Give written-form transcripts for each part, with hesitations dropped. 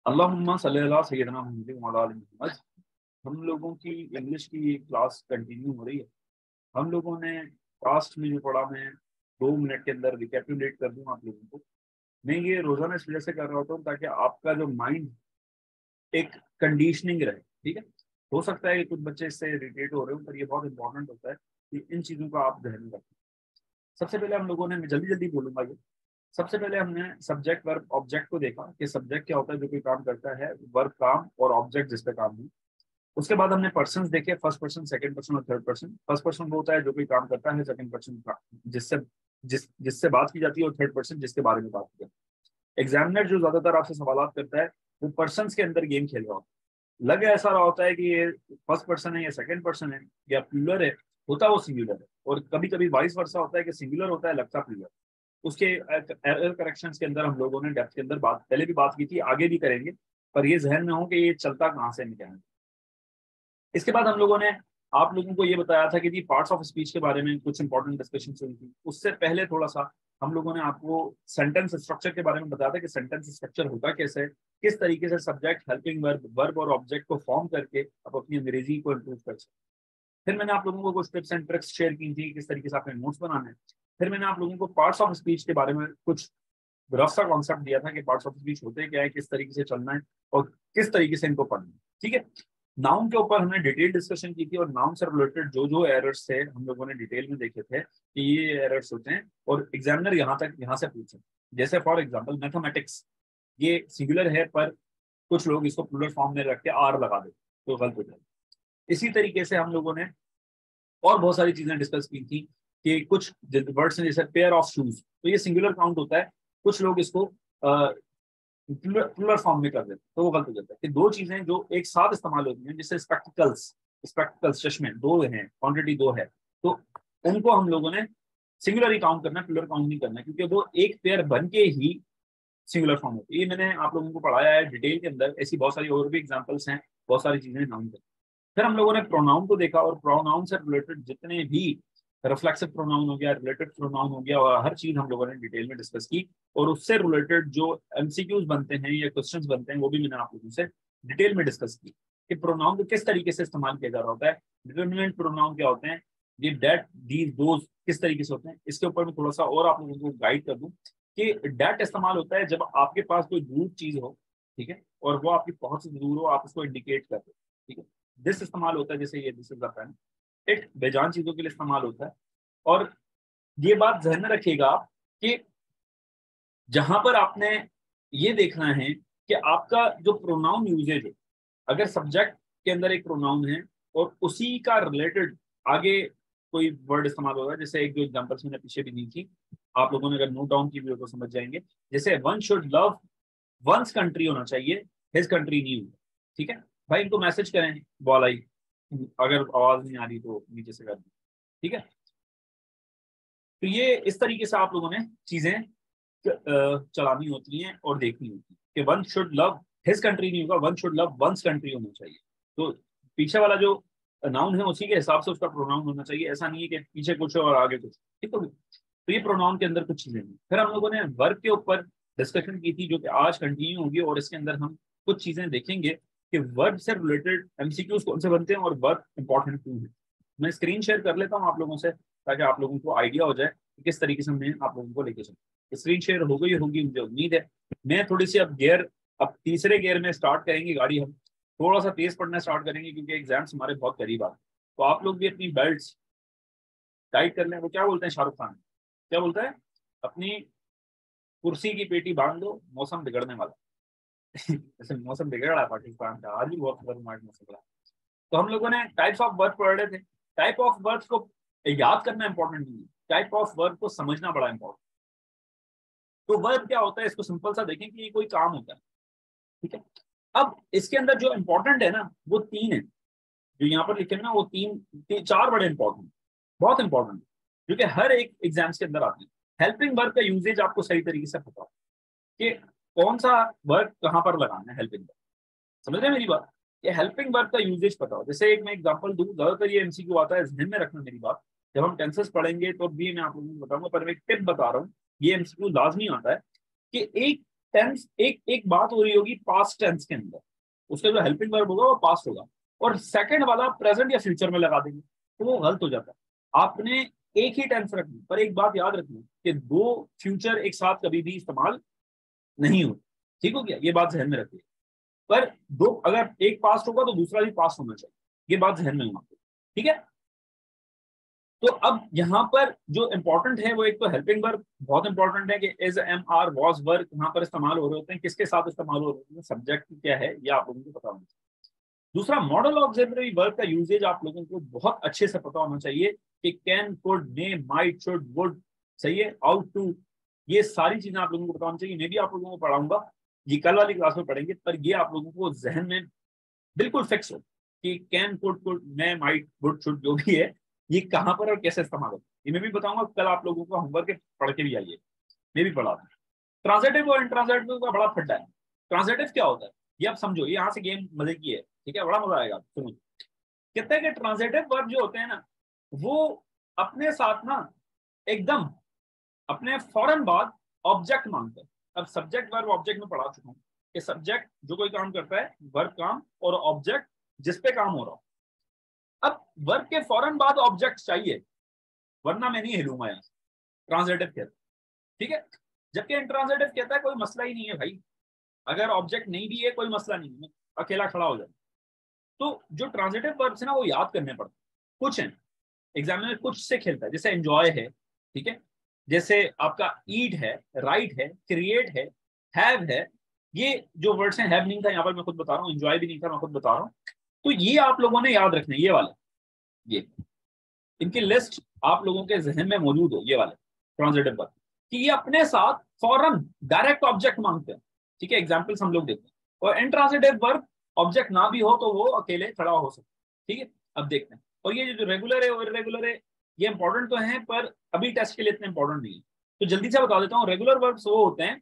अल्लाहुम्मा सल्ली अला सय्यिदना मुहम्मद व अला आलि मुहम्मद। हम लोगों की इंग्लिश की क्लास कंटिन्यू हो रही है। हम लोगों ने पास्ट में जो पढ़ा, मैं 2 मिनट के अंदर रिकैपिटुलेट कर दूं आप लोगों को। मैं ये रोजाना इस वजह से कर रहा होता हूँ ताकि आपका जो माइंड एक कंडीशनिंग रहे। ठीक है, हो सकता है कि कुछ बच्चे इससे इरिटेट हो रहे हो, पर ये बहुत इंपॉर्टेंट होता है कि इन चीजों का आप ध्यान रखें। सबसे पहले हम लोगों ने, मैं जल्दी जल्दी बोलूंगा ये, सबसे पहले हमने सब्जेक्ट वर्ब ऑब्जेक्ट को देखा कि सब्जेक्ट क्या होता है, जो कोई काम करता है, वर्ब काम, और ऑब्जेक्ट जिस पे काम है। उसके बाद हमने पर्सन देखे, फर्स्ट पर्सन, सेकंड पर्सन और थर्ड पर्सन। फर्स्ट पर्सन वो होता है जो कोई काम करता है, सेकंड पर्सन जिससे जिससे बात की जाती है, और थर्ड पर्सन जिसके बारे में बात की जाती है। एग्जामिनर जो ज्यादातर आपसे सवाल करता है वो पर्सन के अंदर गेम खेल रहा होता है। लगे ऐसा रहा होता है कि ये फर्स्ट पर्सन है या सेकंड पर्सन है या प्लूरल है, होता वो सिंगुलर है। और कभी कभी वाइस वर्सा होता है कि सिंगुलर होता है, लगता प्लूरल। उसके एरर करेक्शन के अंदर हम लोगों ने डेप्थ के अंदर बात पहले भी बात की थी, आगे भी करेंगे, पर ये जहन में हो कि ये चलता कहाँ से क्या है। इसके बाद हम लोगों ने आप लोगों को ये बताया था कि जी पार्ट्स ऑफ स्पीच के बारे में कुछ इंपॉर्टेंट डिस्कशन हुई थी। उससे पहले थोड़ा सा हम लोगों ने आपको सेंटेंस स्ट्रक्चर के बारे में बताया था कि सेंटेंस स्ट्रक्चर होता कैसे, किस तरीके से सब्जेक्ट, हेल्पिंग वर्ब, वर्ब और ऑब्जेक्ट को फॉर्म करके आप अपनी अंग्रेजी को इम्प्रूव कर सकते। फिर मैंने आप लोगों को कुछ टिप्स एंड ट्रिक्स शेयर की थी, किस तरीके से आपने नोट्स बनाने हैं। फिर मैंने आप लोगों को पार्ट्स ऑफ स्पीच के बारे में कुछ रफ सा कॉन्सेप्ट दिया था कि पार्ट्स ऑफ स्पीच होते क्या है, किस तरीके से चलना है और किस तरीके से इनको पढ़ना है। ठीक है, नाउन के ऊपर हमने डिटेल डिस्कशन की थी, और नाउन से रिलेटेड जो जो एरर्स थे हम लोगों ने डिटेल में देखे थे कि ये एरर्स होते हैं और एग्जामिनर यहाँ से पूछे। जैसे फॉर एग्जाम्पल मैथमेटिक्स, ये सिंगुलर है पर कुछ लोग इसको प्लूरल फॉर्म में रख के आर लगा देते, तो गलत हो जाए। इसी तरीके से हम लोगों ने और बहुत सारी चीजें डिस्कस की थी कि कुछ वर्ड्स हैं जैसे पेयर ऑफ शूज, तो ये सिंगुलर काउंट होता है, कुछ लोग इसको प्लूरल फॉर्म में कर देते, तो वो गलत हो जाता है। कि दो चीजें जो एक साथ इस्तेमाल होती हैं, जैसे स्पेक्टिकल्स, स्पेक्टिकल्स चश्मे दो हैं, क्वांटिटी दो है, तो उनको हम लोगों ने सिंगुलर ही काउंट करना है, प्लूरल काउंट नहीं करना, क्योंकि वो एक पेयर बन के ही सिंगुलर फॉर्म होती है। ये मैंने आप लोगों को पढ़ाया है डिटेल के अंदर। ऐसी बहुत सारी और भी एग्जांपल्स हैं, बहुत सारी चीजें नाउन कर। फिर हम लोगों ने प्रोनाउन को देखा, और प्रोनाउन से रिलेटेड जितने भी रिफ्लेक्सिव प्रोनाउन हो गया, रिलेटेड प्रोनाउन हो गया, और हर चीज हम लोगों ने डिटेल में डिस्कस की। और उससे रिलेटेड जो एमसीक्यूज बनते हैं या क्वेश्चंस बनते हैं, वो भी मैंने आप लोगों से डिटेल में डिस्कस की कि प्रोनाउन को किस तरीके से इस्तेमाल किया जा रहा होता है, डिटर्मिनेंट प्रोनाउन क्या होते हैं, ये डेट, दीज, दोज किस तरीके से होते हैं। इसके ऊपर मैं थोड़ा सा और आप लोगों को गाइड कर दूं कि डेट इस्तेमाल होता है जब आपके पास कोई दूर चीज हो, ठीक है, और वो आपकी पहुंच से दूर हो, आप उसको इंडिकेट कर दो। ठीक है, दिस इस्तेमाल होता है, जैसे ये this is the pen. It बेजान चीजों के लिए इस्तेमाल होता है। और ये बात ध्यान में रखिएगा आप कि जहां पर आपने ये देखना है कि आपका जो प्रोनाउन यूजेज है, अगर सब्जेक्ट के अंदर एक प्रोनाउन है और उसी का रिलेटेड आगे कोई वर्ड इस्तेमाल होगा, जैसे एक जो एग्जांपल्स मैंने पीछे भी दी थी, आप लोगों ने अगर नोट डाउन की भी हो तो समझ जाएंगे। जैसे one should love one's country होना चाहिए, हिज कंट्री नहीं होगा। ठीक है भाई, इनको मैसेज करें बॉल आई, अगर आवाज नहीं आ रही तो नीचे से कर दें। ठीक है, तो ये इस तरीके से आप लोगों ने चीजें चलानी होती हैं और देखनी होती है कि one should love his country नहीं होगा, one should love one's country होना चाहिए। तो पीछे वाला जो नाउन है उसी के हिसाब से उसका प्रोनाउन होना चाहिए, ऐसा नहीं है कि पीछे कुछ और आगे कुछ। ठीक है, तो ये प्रोनाउन के अंदर कुछ चीजें हैं। फिर हम लोगों ने वर्ब के ऊपर डिस्कशन की थी, जो कि आज कंटिन्यू होगी, और इसके अंदर हम कुछ चीजें देखेंगे कि वर्ब से रिलेटेड एमसीक्यूज कौन से बनते हैं और वर्ब इंपॉर्टेंट क्यों है। मैं स्क्रीन शेयर कर लेता हूँ आप लोगों से, ताकि आप लोगों को आइडिया हो जाए कि किस तरीके से मैं आप लोगों को लेके चलूँ। स्क्रीन शेयर हो गई होगी मुझे उम्मीद है। मैं थोड़ी सी अब तीसरे गियर में स्टार्ट करेंगे गाड़ी, हम थोड़ा सा तेज पढ़ना स्टार्ट करेंगे क्योंकि एग्जाम्स हमारे बहुत करीब आ रहे हैं। तो आप लोग भी अपनी बेल्ट टाइट कर लें। वो क्या बोलते हैं शाहरुख खान, क्या बोलता है, अपनी कुर्सी की पेटी बांध दो, मौसम बिगड़ने वाला। जैसे मौसम बिगड़ रहा है पाकिस्तान का, आज भी बहुत खतरनाक मौसम रहा। तो हम लोगों ने टाइप्स ऑफ वर्ब पढ़ रहे थे। टाइप ऑफ वर्ब को याद करना इंपॉर्टेंट नहीं है, टाइप ऑफ वर्ब को समझना बड़ा इंपॉर्टेंट। तो वर्ब क्या होता है, इसको सिंपल सा देखें कि ये कोई काम होता है। ठीक है, अब इसके अंदर जो इंपॉर्टेंट है ना, वो तीन है, जो यहाँ पर लिखे हैं ना, वो चार बड़े इंपॉर्टेंट, बहुत इंपॉर्टेंट, जो कि हर एक एग्जाम्स के अंदर आते हैं। हेल्पिंग वर्ब का यूजेज आपको सही तरीके से पता हो कि कौन सा वर्ब कहाँ पर लगाना है। हेल्पिंग वर्ब, समझ रहे हैं मेरी बात, ये हेल्पिंग वर्ब का यूजेज पता हो। जैसे एक मैं एग्जांपल दूं, ज्यादातर ये एमसीक्यू आता है, ध्यान में रखना मेरी बात। जब हम टेंसेस पढ़ेंगे तो भी मैं आप लोगों को बताऊंगा, पर मैं एक टिप बता रहा हूँ, ये एमसीक्यू लाजमी आता है कि एक टेंस एक एक बात हो रही होगी पास्ट टेंस के अंदर, उसका जो हेल्पिंग वर्ब होगा वो पास्ट होगा, और सेकंड वाला प्रेजेंट या फ्यूचर में लगा देंगे, तो वो गलत हो जाता है। आपने एक ही टेंस रखनी, पर एक बात याद रखनी कि दो फ्यूचर एक साथ कभी भी इस्तेमाल नहीं होते। ठीक हो गया, ये बात ध्यान में रखिए। पर दो, अगर एक पास्ट होगा तो दूसरा भी पास्ट होना चाहिए, ये बात ध्यान में होना। ठीक है, तो अब यहाँ पर जो इंपॉर्टेंट है वो एक तो हेल्पिंग वर्ब बहुत इंपॉर्टेंट है कि is, am, are, was, were यहाँ पर इस्तेमाल हो रहे होते हैं, किसके साथ इस्तेमाल हो रहे हैं, सब्जेक्ट क्या है ये आप लोगों को पता होना चाहिए। दूसरा, मॉडल ऑक्सिलरी वर्ब का यूजेज आप लोगों को बहुत अच्छे से पता होना चाहिए कि can, could, may, might, should, would, सही है, आउट टू, ये सारी चीजें आप लोगों को पता होनी चाहिए। मैं भी आप लोगों को पढ़ाऊंगा, ये कल वाली क्लास में पढ़ेंगे, पर ये आप लोगों को जहन में बिल्कुल फिक्स हो कि can, could, may, might, would, should जो भी है ये कहाँ पर और कैसे इस्तेमाल होता है, ये मैं भी बताऊंगा। कल आप लोगों को होमवर्क पढ़ के भी आइए, मैं भी पढ़ा दूँ। ट्रांजिटिव और इंट्रांजिटिव का बड़ा फड्डा है। ट्रांजिटिव क्या होता है ये आप समझो, ये यहाँ से गेम मजे की है, ठीक है, बड़ा मजा आएगा। सुनो, कहते हैं कि ट्रांजिटिव वर्ब जो होते हैं ना, वो अपने साथ ना एकदम अपने फौरन बाद ऑब्जेक्ट मांगते हैं। अब सब्जेक्ट वर्ब ऑब्जेक्ट में पढ़ा चुका हूँ कि सब्जेक्ट जो कोई काम करता है, वर्ब काम, और ऑब्जेक्ट जिस पे काम हो रहा हो। अब वर्ब के फौरन बाद ऑब्जेक्ट चाहिए, वरना मैं नहीं हिलूंगा यहाँ। ट्रांजिटिव कहता है, ठीक है। जबकि इंट्रांजिटिव कहता है कोई मसला ही नहीं है भाई, अगर ऑब्जेक्ट नहीं भी है कोई मसला नहीं है, अकेला खड़ा हो जाए। तो जो ट्रांजिटिव वर्ब्स है ना वो याद करने पड़ते हैं, कुछ हैं एग्जामिनर कुछ से खेलता है, जैसे एंजॉय है, ठीक है, जैसे आपका ईट है, राइट है, क्रिएट है, हैव है। ये जो वर्ड्स हैं, हैव नहीं था यहाँ पर मैं खुद बता रहा हूँ, एंजॉय भी नहीं था मैं खुद बता रहा हूँ। तो ये आप लोगों ने याद रखना है, ये वाले, ये इनकी लिस्ट आप लोगों के जहन में मौजूद हो, ये वाले ट्रांजिटिव वर्ब, कि ये अपने साथ फौरन डायरेक्ट ऑब्जेक्ट मांगते हैं। ठीक है, एग्जाम्पल्स हम लोग देखते हैं। और इंट्रांजिटिव वर्ब ऑब्जेक्ट ना भी हो तो वो अकेले खड़ा हो सकता है। ठीक है, अब देखते हैं। और ये जो रेगुलर है और इरेगुलर है, ये इंपॉर्टेंट तो है पर अभी टेस्ट के लिए इतने इंपॉर्टेंट नहीं है, तो जल्दी से बता देता हूँ। रेगुलर वर्ब्स वो होते हैं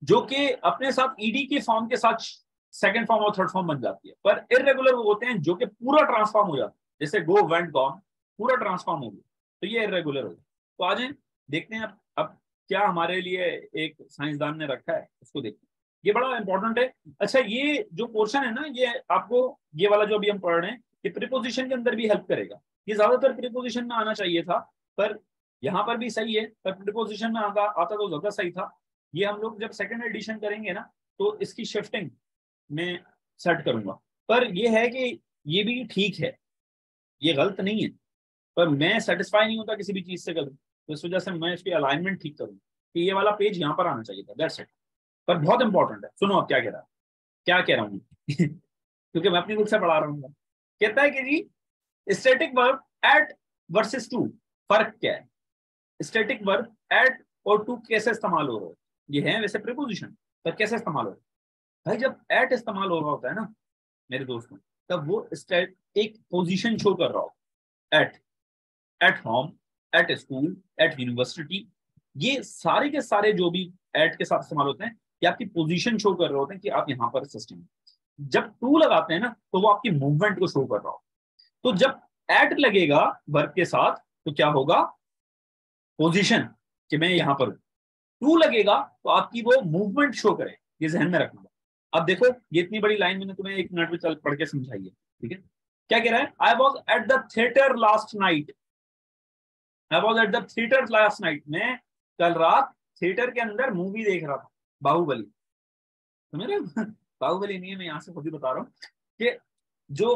जो कि अपने साथ ईडी के फॉर्म के साथ सेकंड फॉर्म और थर्ड फॉर्म बन जाती है, पर इरेगुलर वो होते हैं जो कि पूरा ट्रांसफॉर्म हो जाता है, जैसे गो, वेंट, गॉन, पूरा ट्रांसफॉर्म हो गया, तो ये इरेगुलर हो गया। तो आ जाए देखते हैं अब क्या हमारे लिए एक साइंसदान ने रखा है, उसको देखते हैं, ये बड़ा इंपॉर्टेंट है। अच्छा, ये जो पोर्शन है ना, ये आपको ये वाला जो अभी हम पढ़ रहे हैं, ये प्रीपोजिशन के अंदर भी हेल्प करेगा। ये ज्यादातर प्रीपोजिशन में आना चाहिए था, पर यहाँ पर भी सही है, पर प्रीपोजिशन में आता तो ज्यादा सही था। ये हम लोग जब सेकंड एडिशन करेंगे ना, तो इसकी शिफ्टिंग में सेट करूंगा। पर यह है कि ये भी ठीक है, ये गलत नहीं है, पर मैं सेटिस्फाई नहीं होता किसी भी चीज से करूँ, तो इस वजह से मैं इसकी अलाइनमेंट ठीक करूँ कि ये वाला पेज यहाँ पर आना चाहिए था, दैट्स इट। पर बहुत इंपॉर्टेंट है, सुनो अब क्या कह रहा है, क्या कह रहा हूँ क्योंकि मैं अपनी बुक से पढ़ा रहा हूँ। कहता है कि जी static verb at versus to, फर्क क्या है, स्टैटिक वर्ब एट और टू कैसे इस्तेमाल हो रहा है, ये है वैसे प्रीपोजिशन, पर कैसे इस्तेमाल हो रहा है भाई। जब एट इस्तेमाल हो रहा होता है ना मेरे दोस्तों, तब वो स्टेट एक पोजीशन शो कर रहा होता है। At, at home, at school, at university, ये सारे के सारे जो भी एट के साथ इस्तेमाल होते हैं, ये आपकी पोजीशन शो कर रहे होते हैं कि आप यहाँ पर सिस्टम। जब टू लगाते हैं ना तो वो आपकी मूवमेंट को शो कर रहा हो। तो जब एट लगेगा वर्ब के साथ तो क्या होगा, पोजीशन, कि मैं यहां पर हूं। टू लगेगा तो आपकी वो मूवमेंट शो करे, ये ध्यान में रखना। अब देखो, ये इतनी बड़ी लाइन मैंने तुम्हें एक मिनट में चल पढ़ के समझाई है, ठीक है। क्या कह रहा है, I was at the theatre last night, I was at the theatre last night, मैं कल रात थिएटर के अंदर मूवी देख रहा था, बाहुबली। समझ रहे हो बाहुबली नहीं है, मैं यहां से खुद ही बता रहा हूँ कि जो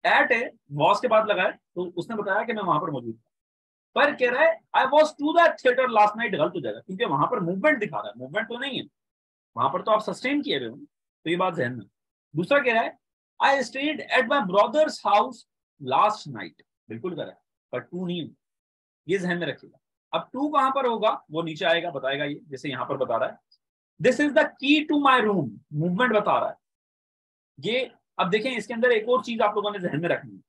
एट है वॉज के बाद लगा है, तो उसने बताया कि मैं वहां पर मौजूद था। पर कह रहा है I was to the theatre last night, गलत हो जाएगा क्योंकि वहां पर मूवमेंट दिखा रहा है, मूवमेंट तो नहीं है वहां पर, तो आप सस्टेन किए हुए हो, तो ये बात ध्यान में। दूसरा कह रहा है I stayed at my brothers house last night, बिल्कुल कह रहा है, पर टू नहीं है, ये ध्यान में रखिएगा। अब टू कहां पर होगा वो नीचे आएगा, बताएगा ये, जैसे यहां पर बता रहा है this is the key to my room, movement बता रहा है ये। अब देखें इसके अंदर एक और चीज आप लोगों ने ध्यान में रखनी है,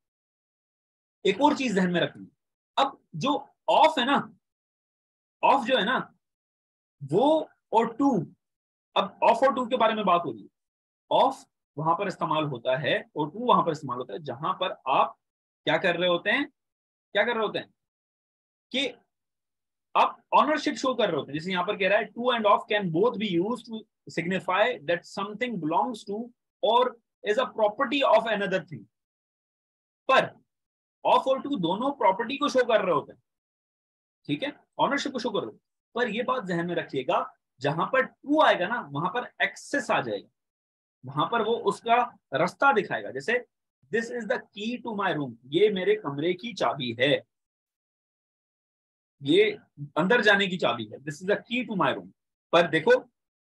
एक और चीज ध्यान में रखनी है। अब जो ऑफ है ना, ऑफ जो है ना वो, और टू, अब ऑफ और टू के बारे में बात हो रही है। ऑफ वहां पर इस्तेमाल होता है और टू वहां पर इस्तेमाल होता है जहां पर आप क्या कर रहे होते हैं, क्या कर रहे होते हैं कि आप ऑनरशिप शो कर रहे होते हैं, जैसे यहाँ पर कह रहा है to and of can both be used to signify that something belongs to or is a property of another thing. पर ऑफ और टू दोनों प्रॉपर्टी को शो कर रहे होते हैं, ठीक है, ऑनरशिप को शो कर रहे होते हैं। पर ये बात ध्यान में रखिएगा, जहां पर टू आएगा ना वहां पर एक्सेस आ जाएगा, वहां पर वो उसका रास्ता दिखाएगा। जैसे this is the key to my room, ये मेरे कमरे की चाबी है, ये अंदर जाने की चाबी है, this is the key to my room. पर देखो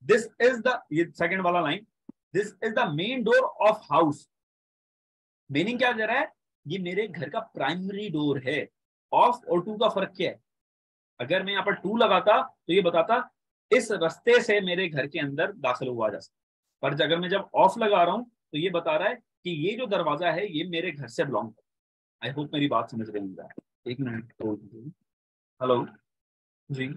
दिस इज द, ये सेकंड वाला line, this is the main door of house, meaning क्या दे रहा है, ये मेरे घर का प्राइमरी डोर है। ऑफ और टू का फर्क क्या है, अगर मैं यहाँ पर टू लगाता तो ये बताता इस रास्ते से मेरे घर के अंदर दाखिल हुआ जा सकता, पर अगर मैं जब ऑफ लगा रहा हूं तो ये बता रहा है कि ये जो दरवाजा है ये मेरे घर से बिलोंग करता है। आई होप मेरी बात समझ रहे होंगे। एक मिनट। हेलो जी।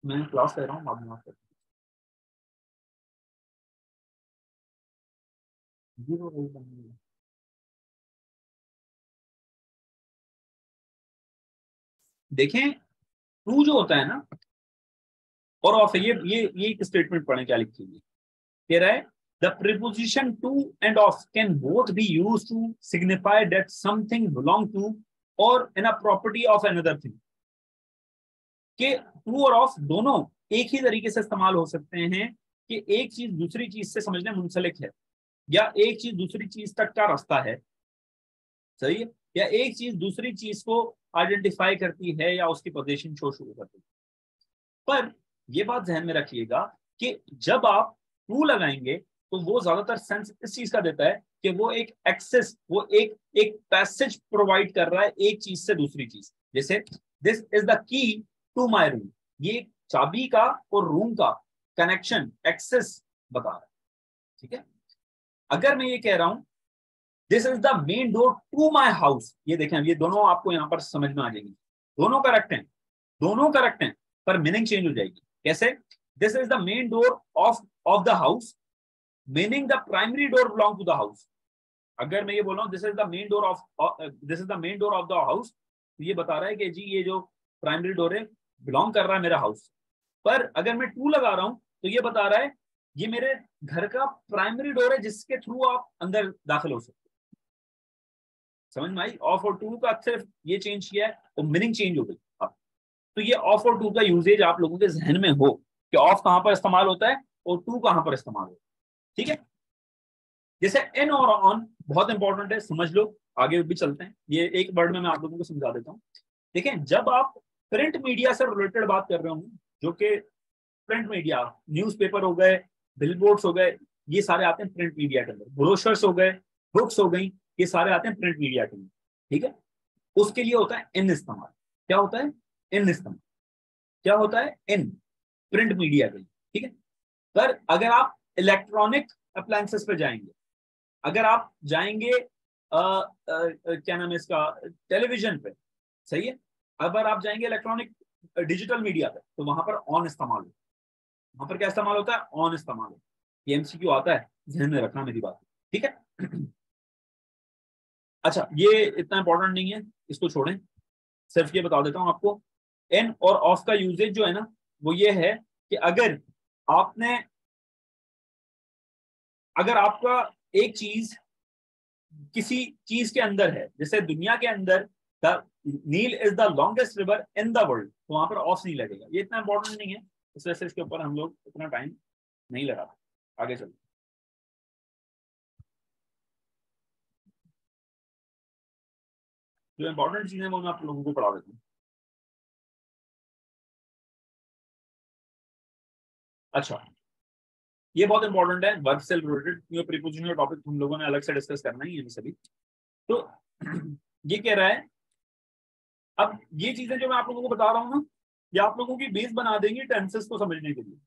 मैं क्लास ले रहा हूँ, आप माफ कर दीजिए। देखें टू जो होता है ना और ऑफ, ये एक स्टेटमेंट पढ़ें क्या लिखी हुई है। कह रहा है the preposition to and of can both be used to signify that something belong to or in a property of another thing. कि टू और ऑफ दोनों एक ही तरीके से इस्तेमाल हो सकते हैं कि एक चीज दूसरी चीज से समझने मुंसलिक है, या एक चीज दूसरी चीज तक का रास्ता है, सही है, या एक चीज दूसरी चीज को आइडेंटिफाई करती है या उसकी पोजीशन शो शुरू करती है। पर यह बात ध्यान में रखिएगा कि जब आप टू लगाएंगे तो वो ज्यादातर सेंस इस चीज का देता है कि वो एक एक्सेस, वो एक एक पैसेज प्रोवाइड कर रहा है एक चीज से दूसरी चीज। जैसे this is the key to my room, ये चाबी का और रूम का कनेक्शन, एक्सेस बता रहा है, ठीक है। अगर मैं ये कह रहा हूं this is the main door to my house, ये देखें, ये दोनों आपको यहां पर समझ में आ जाएंगे, दोनों करेक्ट हैं, दोनों करेक्ट हैं, पर मीनिंग चेंज हो जाएगी। कैसे? This is the main door of of the house, meaning the primary door belong to the house. अगर मैं ये बोल रहा हूँ this is the main door of, this is the main door of the house, तो ये बता रहा है कि जी ये जो प्राइमरी डोर है बिलोंग कर रहा है मेरा हाउस। पर अगर मैं टू लगा रहा हूं तो ये बता रहा है ये मेरे घर का प्राइमरी डोर है जिसके थ्रू आप अंदर दाखिल हो सकते। समझ में आई? ऑफ और टू का सिर्फ ये चेंज किया है तो मीनिंग चेंज हो गई अब। तो ये ऑफ और टू का यूजेज आप लोगों के जहन में हो कि ऑफ कहां पर इस्तेमाल होता है और टू कहां पर इस्तेमाल होता है, ठीक है। जैसे इन और ऑन बहुत इंपॉर्टेंट है, समझ लो, आगे भी चलते हैं। ये एक वर्ड में मैं आप लोगों को समझा देता हूँ। देखें जब आप प्रिंट मीडिया से रिलेटेड बात कर रहे हो, जो कि प्रिंट मीडिया, न्यूज़पेपर हो गए, बिलबोर्ड्स हो गए, ये सारे आते हैं प्रिंट मीडिया के अंदर, ब्रोशर्स हो गए, बुक्स हो गई, ये सारे आते हैं प्रिंट मीडिया के अंदर, ठीक है। उसके लिए होता है इन इस्तेमाल। क्या होता है? इन इस्तेमाल। क्या होता है? इन, प्रिंट मीडिया के लिए, ठीक है। पर अगर आप इलेक्ट्रॉनिक अप्लायंसेस पे जाएंगे, अगर आप जाएंगे क्या नाम है इसका, टेलीविजन पे, सही है, अगर आप जाएंगे इलेक्ट्रॉनिक डिजिटल मीडिया पे तो वहां पर ऑन इस्तेमाल होता है। वहां पर क्या इस्तेमाल होता है? ऑन इस्तेमाल होता है। ये एमसीक्यू आता है, ध्यान में रखना मेरी बात, ठीक है। अच्छा ये इतना इंपॉर्टेंट नहीं है, इसको छोड़ें, सिर्फ ये बता देता हूं आपको। इन और ऑफ का यूजेज जो है ना वो ये है कि अगर आपने, अगर आपका एक चीज किसी चीज के अंदर है, जैसे दुनिया के अंदर the Nile is the longest river in the world, तो वहां पर ऑफ नहीं लगेगा। ये इतना इंपॉर्टेंट नहीं है, इस वजह से इसके ऊपर हम लोग इतना टाइम नहीं लगा। आगे चलो, जो इंपॉर्टेंट चीजें वो मैं आप लोगों को पढ़ा देता हूँ। अच्छा ये बहुत इंपॉर्टेंट है, वर्ब से रिलेटेड, क्योंकि प्रीपोजिशन का टॉपिक हम लोगों ने अलग से डिस्कस करना ही है सभी। तो ये कह रहा है, अब ये चीजें जो मैं आप लोगों को बता रहा हूँ ना, ये आप लोगों की बेस बना देंगी टेंसेस को समझने के लिए।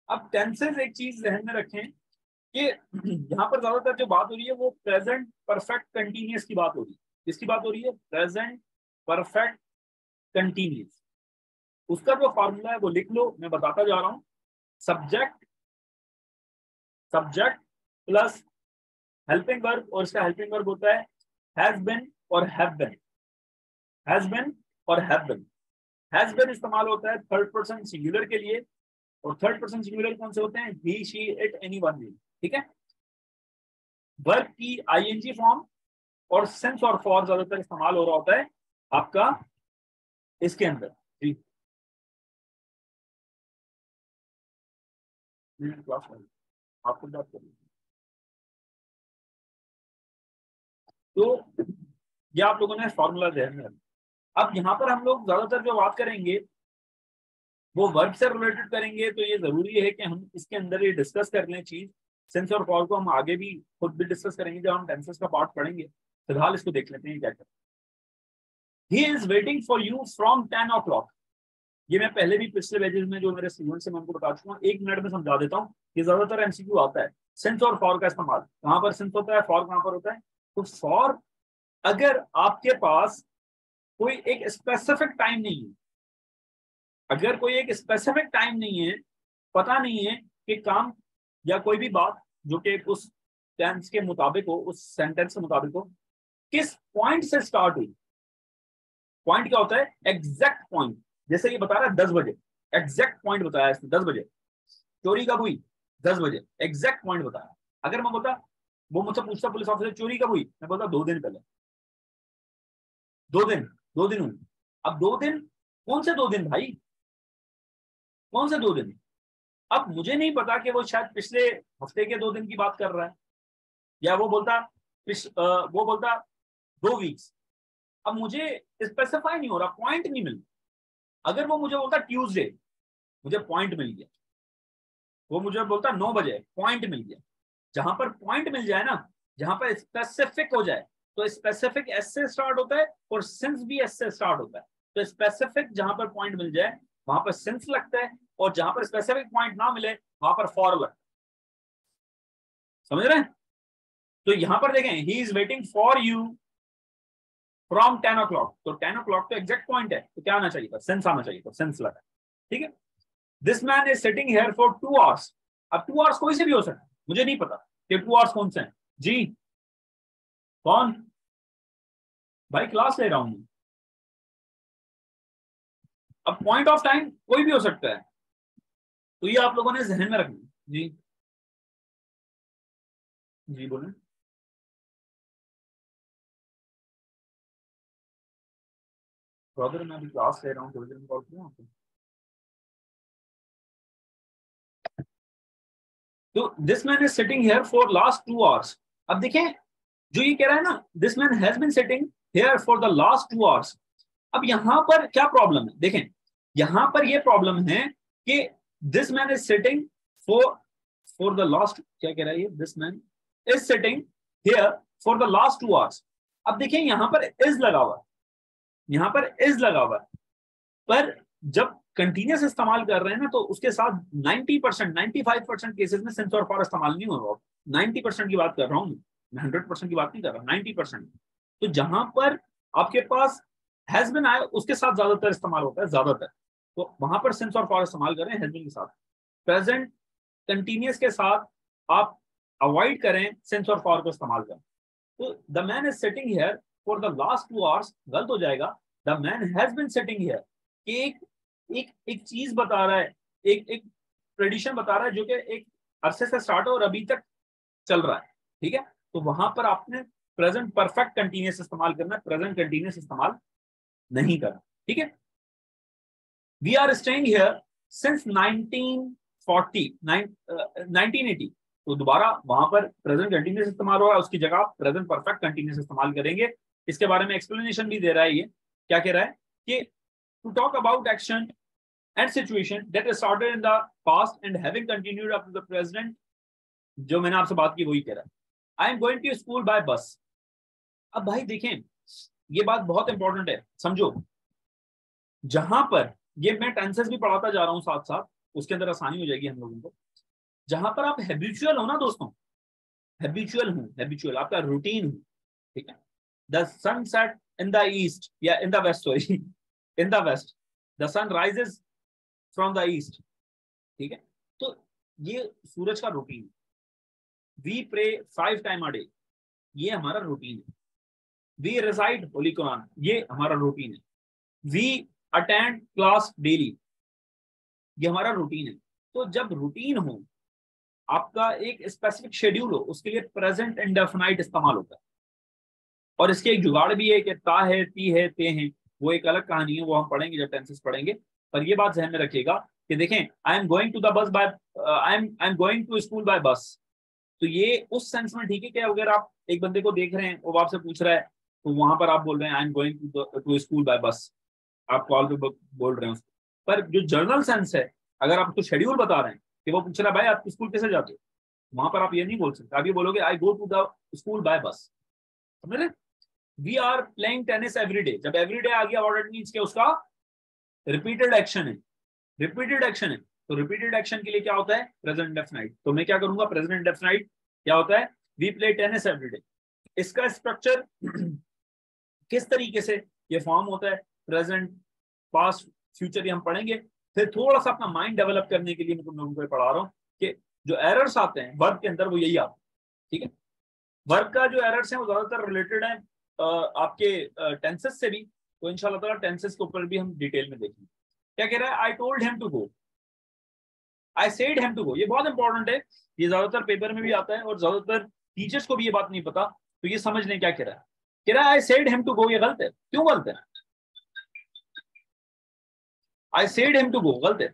अब टेंसेस एक चीज ध्यान में रखें कि यहाँ पर ज्यादातर जो बात हो रही है वो प्रेजेंट परफेक्ट कंटिन्यूअस की बात हो रही है। किसकी बात हो रही है? Present perfect continuous. उसका जो फॉर्मूला है वो लिख लो, मैं बताता जा रहा हूं। सब्जेक्ट प्लस हेल्पिंग वर्ब, और इसका हेल्पिंग वर्ब होता है हैज बीन और हैव बीन। हैज बीन और हैव बीन। हैज बीन इस्तेमाल होता है थर्ड पर्सन सिंगुलर के लिए, और थर्ड पर्सन सिंगुलर कौन से होते हैं? ही, शी, इट, एनीवन। ठीक है। वर्ब की आईएनजी फॉर्म और सिंस और फॉर ज्यादातर इस्तेमाल हो रहा होता है आपका इसके अंदर। जी क्लास में आपको बात करिए। तो ये आप लोगों ने फॉर्मूला ध्यान में रखा। अब यहाँ पर हम लोग ज्यादातर जो बात करेंगे वो वर्ब से रिलेटेड करेंगे, तो ये जरूरी है कि हम इसके अंदर ये डिस्कस कर लें चीज। सिंस और फॉर को हम आगे भी खुद भी डिस्कस करेंगे जब हम टेंसेस का पार्ट पढ़ेंगे। फिलहाल इसको देख लेते हैं क्या करते हैं। He is waiting for you from 10 o'clock। ये मैं पहले भी पिछले पेजेस में जो मेरे स्टूडेंट्स से मैं उनको बता चुका हूँ, 1 मिनट में समझा देता हूँ। ये ज्यादातर एमसीक्यू आता है। सिंस और फॉर का इस्तेमाल कहाँ पर सिंस होता है, फॉर कहाँ पर होता है? तो फॉर अगर आपके पास कोई एक स्पेसिफिक टाइम नहीं है, अगर कोई एक स्पेसिफिक टाइम नहीं है, पता नहीं है कि काम या कोई भी बात जो कि उस टेंस के मुताबिक हो, उस सेंटेंस के मुताबिक हो, किस पॉइंट से स्टार्ट हुई। पॉइंट क्या होता है? Exact point. जैसे ये बता रहा है 10 बजे, एग्जैक्ट पॉइंट बताया इसने 10 बजे। चोरी कब हुई? 10 बजे, एग्जैक्ट पॉइंट बताया। अगर मैं बोलता, वो मुझसे पूछता पुलिस ऑफिसर चोरी कब हुई, मैं बोलता 2 दिन पहले। 2 दिन हुई। अब 2 दिन, कौन से 2 दिन भाई? कौन से 2 दिन? अब मुझे नहीं पता कि वो शायद पिछले हफ्ते के 2 दिन की बात कर रहा है, या वो बोलता 2 वीक्स। अब मुझे स्पेसिफाई नहीं हो रहा, पॉइंट नहीं मिल। अगर वो मुझे बोलता ट्यूसडे, मुझे पॉइंट मिल गया। वो मुझे बोलता 9 बजे, पॉइंट मिल गया। जहां पर पॉइंट मिल जाए ना, जहां पर स्पेसिफिक हो जाए, तो स्पेसिफिक एस से स्टार्ट होता है और सिंस भी एस से स्टार्ट होता है। तो स्पेसिफिक जहां पर पॉइंट मिल जाए वहां पर सिंस लगता है, और जहां पर स्पेसिफिक पॉइंट ना मिले वहां पर फॉर लगता है। समझ रहे हैं? तो यहां पर देखें, he is waiting for you from 10 o'clock। तो 10 o'clock तो एग्जैक्ट पॉइंट है, तो क्या आना चाहिए था? सिंस आना चाहिए था, सिंस लगा। ठीक है। This man is sitting here for 2 hours। अब 2 hours कोई से भी हो सकता है, मुझे नहीं पता कि 2 hours कौन से हैं। जी कौन? भाई क्लास ले रहा हूं। अब पॉइंट ऑफ टाइम कोई भी हो सकता है, तो ये आप लोगों ने जहन में रखना। जी जी बोले। ब्रदर मैं अभी क्लास ले रहा हूँ, थोड़ी देर में कॉल करूँ आपको। तो this man is sitting here for last 2 hours। अब देखें, जो ये कह रहा है ना, this man has been sitting here for the last 2 hours। अब यहां पर क्या प्रॉब्लम है? देखें, यहां पर ये प्रॉब्लम है कि this man is sitting for for the last, क्या कह रहा है ये? This man is sitting here for the last 2 hours। अब देखें यहां पर इज लगा हुआ, यहां पर इज लगा हुआ, पर जब कंटिन्यूस इस्तेमाल कर रहे हैं ना, तो उसके साथ 90%, 95% केसेस में सेंस और फॉर इस्तेमाल नहीं हो रहा। 90% की बात कर रहा हूं मैं, 100% की बात नहीं कर रहा, 90%। तो जहां पर आपके पास हैज बीन आया, उसके साथ ज्यादातर इस्तेमाल होता है, ज्यादातर। तो वहां पर सेंस और फॉर इस्तेमाल करें हैज बीन के साथ। प्रेजेंट कंटिन्यूस के साथ आप अवॉइड करें सेंस और फॉर को इस्तेमाल करें। तो the man is sitting here for the last 2 hours गलत हो जाएगा। The man has been sitting here. एक एक एक चीज बता रहा है, एक एक ट्रेडिशन बता रहा है जो कि एक अरसे से स्टार्ट हो और अभी तक चल रहा है। ठीक है। तो वहां पर आपने प्रेजेंट परफेक्ट कंटिन्यूस इस्तेमाल करना है, प्रेजेंट कंटिन्यूस इस्तेमाल नहीं करना। ठीक है। We are staying here since 1980। तो दोबारा वहां पर प्रेजेंट कंटिन्यूस इस्तेमाल हो रहा है, उसकी जगह प्रेजेंट परफेक्ट कंटिन्यूस इस्तेमाल करेंगे। इसके बारे में एक्सप्लेनेशन भी दे रहा है ये। क्या कह रहा है कि to talk about action and situation that started in the past and having continued up to the present। जो मैंने आपसे बात की वही कह रहा है। I am going to school by bus. अब भाई देखें, ये बात बहुत इंपॉर्टेंट है, समझो। जहां पर ये मैं टेंसेस भी पढ़ाता जा रहा हूं साथ साथ, उसके अंदर आसानी हो जाएगी हम लोगों को। जहां पर आप हैबिचुअल हो ना दोस्तों, हैबिचुअल आपका रूटीन हो। ठीक है। The sun set in the east या in the west, sorry in the west. The sun rises from the east, ठीक है। तो ये सूरज का रूटीन है। We pray 5 time a day, ये हमारा रूटीन है। वी रिसाइट होली कुरान, ये हमारा रूटीन है। वी अटेंड क्लास डेली, ये हमारा रूटीन है। तो जब रूटीन हो, आपका एक स्पेसिफिक शेड्यूल हो, उसके लिए प्रेजेंट इंडेफिनाइट इस्तेमाल होता है। और इसके एक जुगाड़ भी है कि ता है, ती है, ते हैं, वो एक अलग कहानी है, वो हम पढ़ेंगे जब टेंसेस पढ़ेंगे। पर ये बात ध्यान में रखिएगा कि देखें, I am going to the bus by, I am going to school by bus, तो ये उस सेंस में ठीक है कि अगर आप एक बंदे को देख रहे हैं, वो आपसे पूछ रहा है, तो वहां पर आप बोल रहे हैं I am going to school by bus, आप कॉल पे बोल रहे हैं उसको। पर जो जर्नल सेंस है, अगर आप उसको शेड्यूल बता रहे हैं कि वो पूछ रहा है भाई आप स्कूल कैसे जाते हो, वहां पर आप ये नहीं बोल सकते, आप ये बोलोगे I go to the school by bus. समझ रहे? We are playing tennis every day, जब एवरी डे आ गया ऑर्डर मीन्स के उसका रिपीटेड एक्शन है, रिपीटेड एक्शन है। तो रिपीटेड एक्शन के लिए क्या होता है? Present indefinite. तो मैं क्या करूंगा? प्रेजेंट इंडेफिनाइट क्या होता है? We play tennis every day. इसका स्ट्रक्चर किस तरीके से ये फॉर्म होता है, प्रेजेंट, पास्ट, फ्यूचर, ये हम पढ़ेंगे। फिर थोड़ा सा अपना माइंड डेवलप करने के लिए मैं तुम लोगों को पढ़ा रहा हूँ कि जो एरर्स आते हैं वर्ब के अंदर वो यही आते हैं, ठीक है। वर्ब का जो एरर्स है वो ज्यादातर रिलेटेड है आपके टेंसेस से भी, तो इंशाल्लाह ताला टेंसेस के ऊपर भी हम डिटेल में देखेंगे। क्या कह रहा है? I told him to go, I said him to go, ये बहुत इंपॉर्टेंट है, ये ज्यादातर पेपर में भी आता है और ज्यादातर टीचर्स को भी ये बात नहीं पता, तो ये समझ लें क्या कह रहा है। कह रहा है I said him to go, ये गलत है। क्यों गलत है? I said him to go गलत है।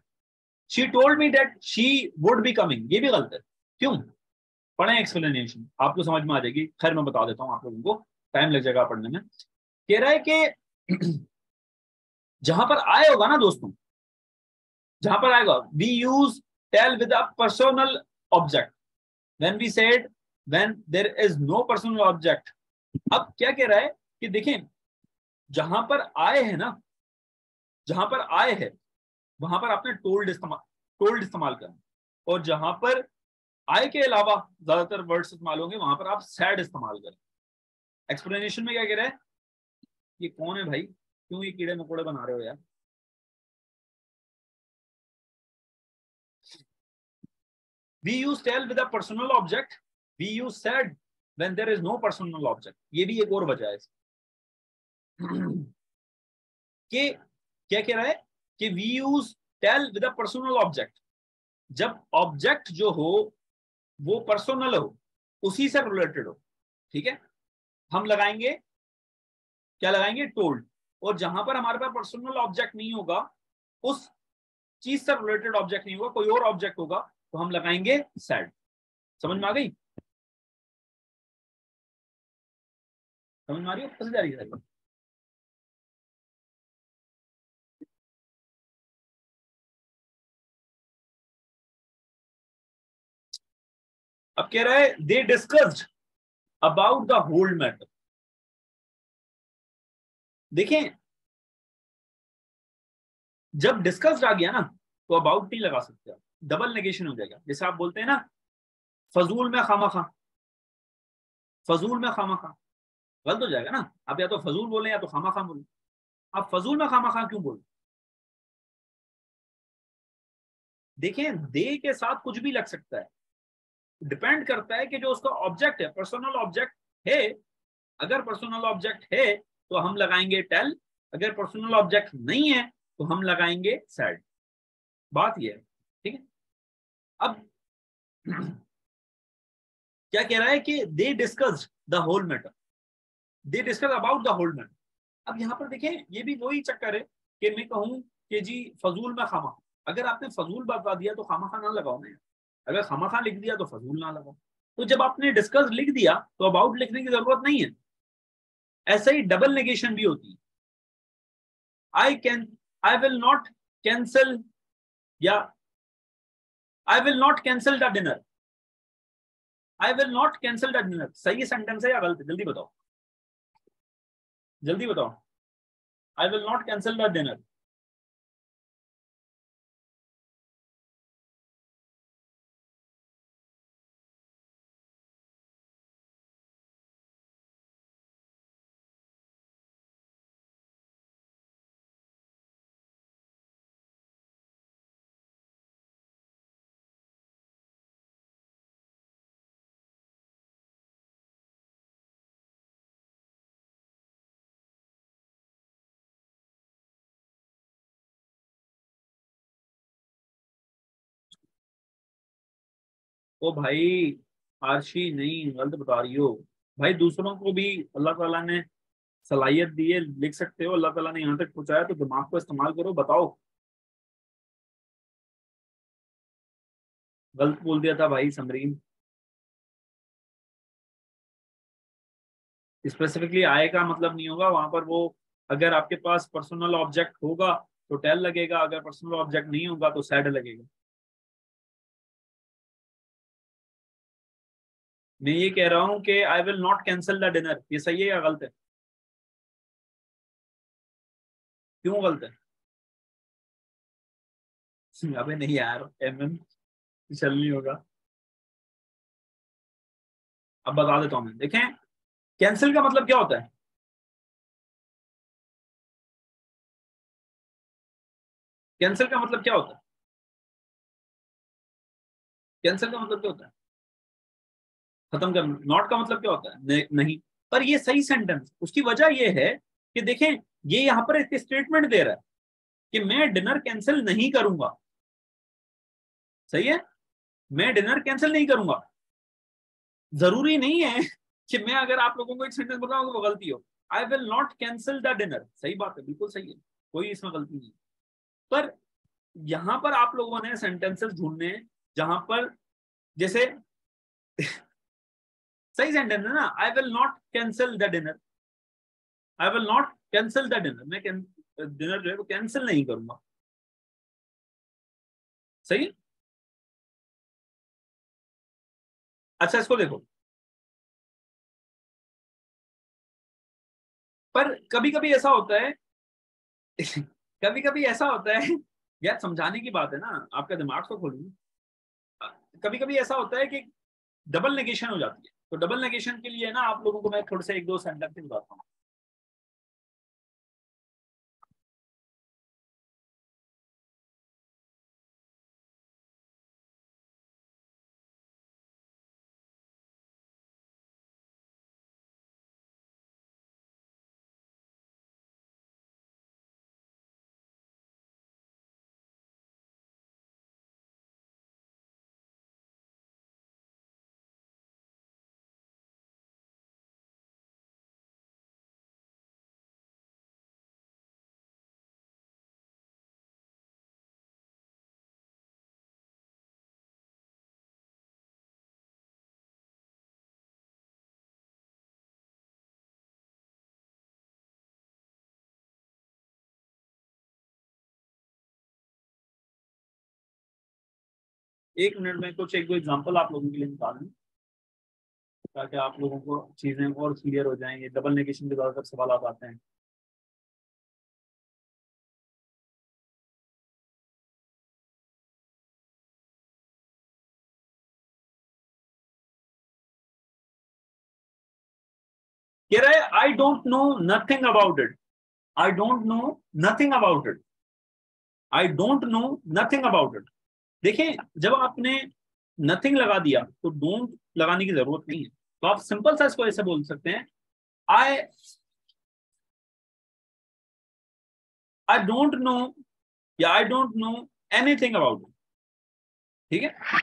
She told me that she would be coming, ये भी गलत है। क्यों? पढ़े एक्सप्लेनेशन, आपको समझ में आ जाएगी। खैर मैं बता देता हूँ आप लोगों को, टाइम लग जाएगा पढ़ने में। कह रहा है कि जहां पर आए होगा ना दोस्तों, जहां पर आएगा, we use tell with a personal object when we said when there is no personal object. अब क्या कह रहा है कि देखें, जहां पर आए है ना, जहां पर आए है वहां पर आपने टोल्ड इस्तेमाल करना, और जहां पर आय के अलावा ज्यादातर वर्ड्स इस्तेमाल होंगे वहां पर आप सैड इस्तेमाल करें। एक्सप्लेनेशन में क्या कह रहा है? ये कौन है भाई, क्यों ये कीड़े मकोड़े बना रहे हो यार? We use tell with a personal object, we use said when there is no personal object. ये भी एक और वजह है कि क्या कह रहा है कि we use tell with a personal object, जब ऑब्जेक्ट जो हो वो पर्सनल हो, उसी से रिलेटेड हो, ठीक है, हम लगाएंगे, क्या लगाएंगे? टोल्ड। और जहां पर हमारे पास पर्सनल ऑब्जेक्ट नहीं होगा, उस चीज से रिलेटेड ऑब्जेक्ट नहीं होगा, कोई और ऑब्जेक्ट होगा, तो हम लगाएंगे सैड। समझ में आ गई? समझ में आ रही है? कैसे जा रही है? अब कह रहा है they discussed about the whole matter. देखें, जब डिस्कस्ड आ गया ना, तो अबाउट नहीं लगा सकते आप, डबल नेगेशन हो जाएगा। जैसे आप बोलते हैं ना, फजूल में खामा खा, फजूल में खामा खा, गलत हो जाएगा ना। आप या तो फजूल बोले या तो खामा खा बोले। आप फजूल में खामा खा क्यों बोले? देखें, दे के साथ कुछ भी लग सकता है, डिपेंड करता है कि जो उसका ऑब्जेक्ट है, पर्सनल ऑब्जेक्ट है। अगर पर्सनल ऑब्जेक्ट है तो हम लगाएंगे टेल, अगर पर्सनल ऑब्जेक्ट नहीं है तो हम लगाएंगे सैड। बात यह है, ठीक है। अब क्या कह रहा है कि they discussed the whole matter, they discuss about the whole matter. अब यहाँ पर देखें, ये भी वही चक्कर है कि मैं कहूँ कि जी फजूल में खामा, अगर आपने फजूल बता दिया तो खामा खा ना लगाओ ना, अगर खामा खा लिख दिया तो फजूल ना लगाओ। तो जब आपने डिस्कस लिख दिया तो अबाउट लिखने की जरूरत नहीं है। ऐसा ही डबल नेगेशन भी होती है। I can, I will not cancel, या I will not cancel the dinner, I will not cancel the dinner सही सेंटेंस है या गलत? जल्दी बताओ, जल्दी बताओ। I will not cancel the dinner, ओ भाई आरशी नहीं, गलत बता रही हो भाई। दूसरों को भी अल्लाह ताला ने सलाहियत दी है, लिख सकते हो, अल्लाह ताला ने यहाँ तक पहुंचाया, तो दिमाग को इस्तेमाल करो, बताओ। गलत बोल दिया था भाई समरीन। स्पेसिफिकली आय का मतलब नहीं होगा वहां पर वो, अगर आपके पास पर्सनल ऑब्जेक्ट होगा तो टेल लगेगा, अगर पर्सनल ऑब्जेक्ट नहीं होगा तो सैड लगेगा। मैं ये कह रहा हूँ कि आई will not cancel the dinner, ये सही है या गलत है? क्यों गलत है? अबे नहीं यार, एम चल नहीं होगा। अब बता देता हूँ मैं, देखें कैंसिल का मतलब क्या होता है। कैंसिल का मतलब क्या होता है? कैंसिल का मतलब क्या होता है? खत्म करना। नॉट का मतलब क्या होता है? नहीं। पर ये सही सेंटेंस, उसकी वजह ये है कि देखें, ये यहां पर एक स्टेटमेंट दे रहा है कि मैं डिनर कैंसिल नहीं करूंगा। सही है, मैं डिनर कैंसिल नहीं करूंगा। जरूरी नहीं है कि मैं अगर आप लोगों को एक सेंटेंस बताऊं तो वो गलती हो। आई will not cancel the dinner, सही बात है, बिल्कुल सही है, कोई इसमें गलती नहीं। पर यहां पर आप लोगों ने सेंटेंसेस ढूंढने हैं जहां पर, जैसे सही सेंटेंस है ना, आई will not cancel the dinner, I will not cancel the dinner, मैं डिनर जो है वो कैंसिल नहीं करूंगा। सही। अच्छा इसको देखो, पर कभी कभी ऐसा होता है कभी कभी ऐसा होता है, यार समझाने की बात है ना, आपका दिमाग तो खोलिए। कभी कभी ऐसा होता है कि डबल नेगेशन हो जाती है, तो डबल नेगेशन के लिए ना आप लोगों को मैं थोड़े से एक दो सेंटेंस बताता हूँ। एक मिनट में कुछ एक दो एग्जांपल आप लोगों के लिए निकाल लूं, ताकि आप लोगों को चीजें और क्लियर हो जाएंगे। डबल नेगेशन के ज्यादातर सवाल आते हैं। कह रहा है I don't know nothing about it, I don't know nothing about it, I don't know nothing about it. देखिए, जब आपने नथिंग लगा दिया तो डोंट लगाने की जरूरत नहीं है, तो आप सिंपल सा इसको ऐसे बोल सकते हैं, आई आई डोंट नो, या I don't know anything about it. ठीक है,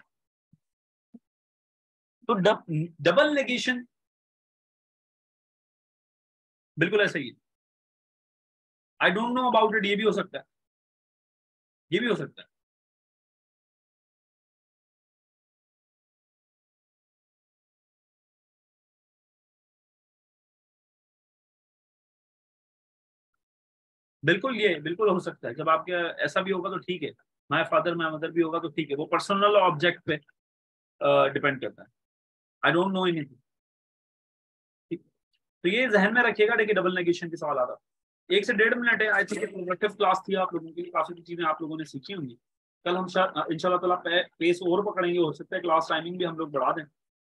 तो डबल नेगेशन बिल्कुल ऐसा ही है। I don't know about it, ये भी हो सकता है, ये भी हो सकता है। बिल्कुल, ये बिल्कुल हो सकता है। जब आपके ऐसा भी होगा तो ठीक है, माय फादर माय मदर भी होगा तो ठीक है, वो पर्सनल ऑब्जेक्ट पे डिपेंड करता है। I don't know anything. तो ये जहन में रखिएगा। देखिए डबल नेगेशन के सवाल आता है। 1 से 1.5 मिनट है, आई थिंक प्रोडक्टिव क्लास थी आप लोगों के लिए, काफी चीजें आप लोगों ने सीखी होंगी। कल हम इंशाल्लाह ताला पेस और पकड़ेंगे, हो सकता है क्लास टाइमिंग भी हम लोग बढ़ा दें।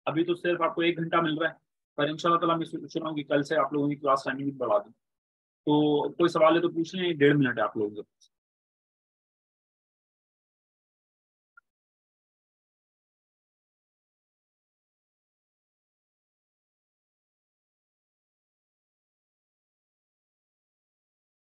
अभी तो सिर्फ आपको 1 घंटा मिल रहा है, पर इंशाल्लाह ताला मैं सोच रहा हूँ कि कल से आप लोगों की क्लास टाइमिंग भी बढ़ा दें। तो कोई सवाल है तो पूछ लें, 1.5 मिनट है आप लोगों के पास।